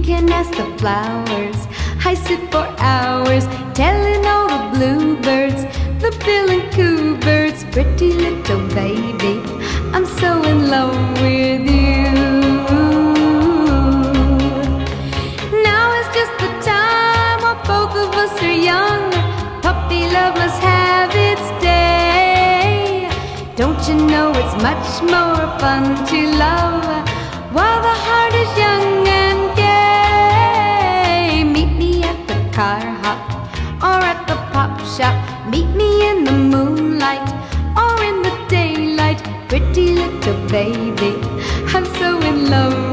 can ask the flowers. I sit for hours telling all the bluebirds, the bill and coo birds, pretty little baby, I'm so in love with you. Now is just the time while both of us are young. Puppy love must have its day. Don't you know it's much more fun to love while the heart is young and gay? Meet me at the car hop or at the pop shop. Meet me in the moonlight or in the daylight. Pretty little baby, I'm so in love